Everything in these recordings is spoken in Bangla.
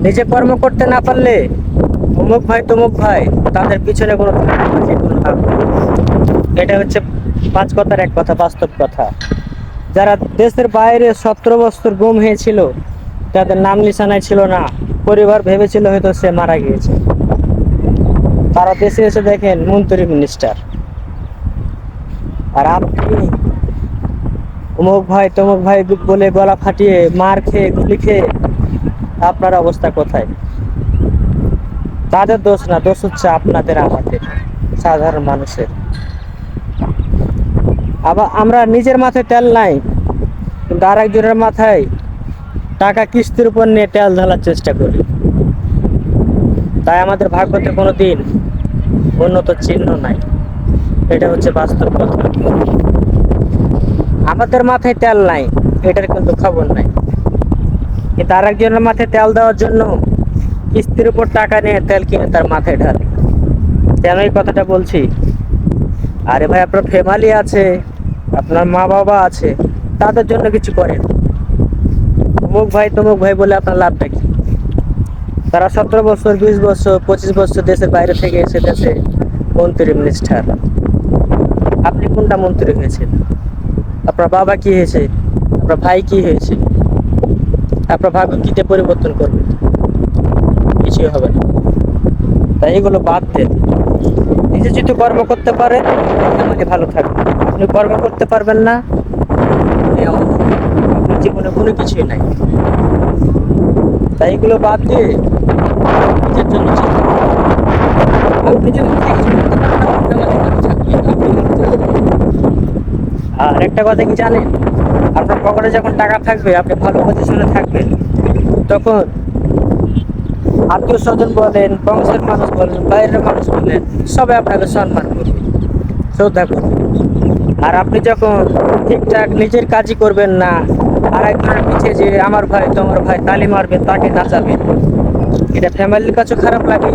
নিজে কর্ম করতে না পারলে অমুক ভাই তমুক ভাই তাদের পিছনে কোনো কোনো লাভ নেই। এটা হচ্ছে পাঁচ কথার এক কথা, বাস্তব কথা। যারা দেশের বাইরে 17 বছর গুম হয়েছিল, তাদের নাম নিশানায় ছিল না, পরিবার ভেবেছিল হয়তো সে মারা গিয়েছে, তারা দেশে এসে দেখেন মন্ত্রী মিনিস্টার। আর আপনি অমুক ভাই তমুক ভাই বলে গলা ফাটিয়ে মার খেয়ে গুলি খেয়ে আপনার অবস্থা কোথায়? তাদের দোষ না, দোষ হচ্ছে আপনাদের আমাদের সাধারণ মানুষের। আবার আমরা নিজের মাথায় তেল নাই, কিন্তু আরেকজনের মাথায় টাকা কিস্তির উপর নিয়ে তেল ঢালার চেষ্টা করি। তাই আমাদের ভাগ্যতে কোনো দিন উন্নত চিহ্ন নাই। এটা হচ্ছে বাস্তব কথা। আমাদের মাথায় তেল নাই, এটার কিন্তু খবর নাই, কিন্তু আরেকজনের মাথায় তেল দেওয়ার জন্য কিস্তির উপর টাকা নিয়ে তেল কিনে তার মাথায় ঢালে। কেন এই কথাটা বলছি? আরে ভাই, আপনার ফ্যামিলি আছে, আপনার মা বাবা আছে, তাদের জন্য কিছু করেন। অমুক ভাই তমুক ভাই বলে আপনার লাভটা কি? তারা 17 বছর, 20 বছর, 25 বছর দেশের বাইরে থেকে এসে দেশে মন্ত্রী মিনিস্টার। আপনি কোনটা মন্ত্রী হয়েছেন? আপনার বাবা কি হয়েছে? আপনার ভাই কি হয়েছে? আপনার ভাগ্য কিতে পরিবর্তন করবে? কিছুই হবে না। তাই এগুলো বাদ দেন। নিজে যদি কর্ম করতে পারে তাহলে ভালো থাকবে। আপনি কর্ম করতে পারবেন না, আপনার জীবনে কোনো কিছুই নাই। তাই এগুলো বাদ দিয়ে নিজের জন্য চিন্তা করুন। আপনি যদি নিজে কিছু করতে পারেন না, আপনি আমাদের জন্য চাকরি, আপনি কিন্তু চাকরি। আর একটা কথা কি জানেন? আপনার পকেটে যখন টাকা থাকবে, আপনি ভালো পজিশনে থাকবেন, তখন আত্মীয় স্বজন বলেন, বংশের মানুষ বলেন, বাইরের মানুষ বলেন, সবাই আপনাকে সম্মান করবে, শ্রদ্ধা করবে। আর আপনি যখন ঠিকঠাক নিজের কাজই করবেন না, আর একজনের পিছে যে আমার ভাই তোমার ভাই তালি মারবেন, তাকে নাচাবেন, এটা ফ্যামিলির কাছেও খারাপ লাগে,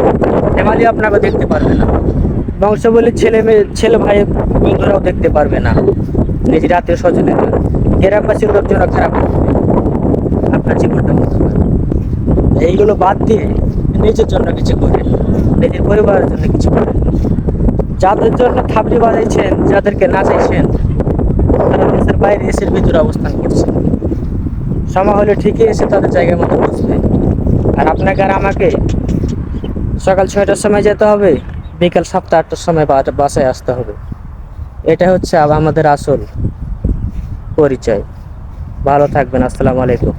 ফ্যামিলি আপনাকে দেখতে পারবে না, বংশ বলে ছেলে মেয়ে ছেলে ভাই বন্ধুরাও দেখতে পারবে না, নিজের আত্মীয় স্বজনের গ্রামবাসীর লোকজন খারাপ করবে, আপনার জীবনটা বলতে পারে। এইগুলো বাদ দিয়ে নিজের জন্য কিছু করেন, নিজের পরিবারের জন্য কিছু করেন। যাদের জন্য থাবড়ি বাজাইছেন, যাদেরকে নাচাইছেন, তারা দেশের বাইরে দেশের ভিতরে অবস্থান করছে। সময় হলে ঠিকই এসে তাদের জায়গার মতো বসবে। আর আপনাকে আর আমাকে সকাল 6টার সময় যেতে হবে, বিকাল 7টা 8টার সময় বাসায় আসতে হবে। এটা হচ্ছে আমাদের আসল পরিচয়। ভালো থাকবেন। আসসালামু আলাইকুম।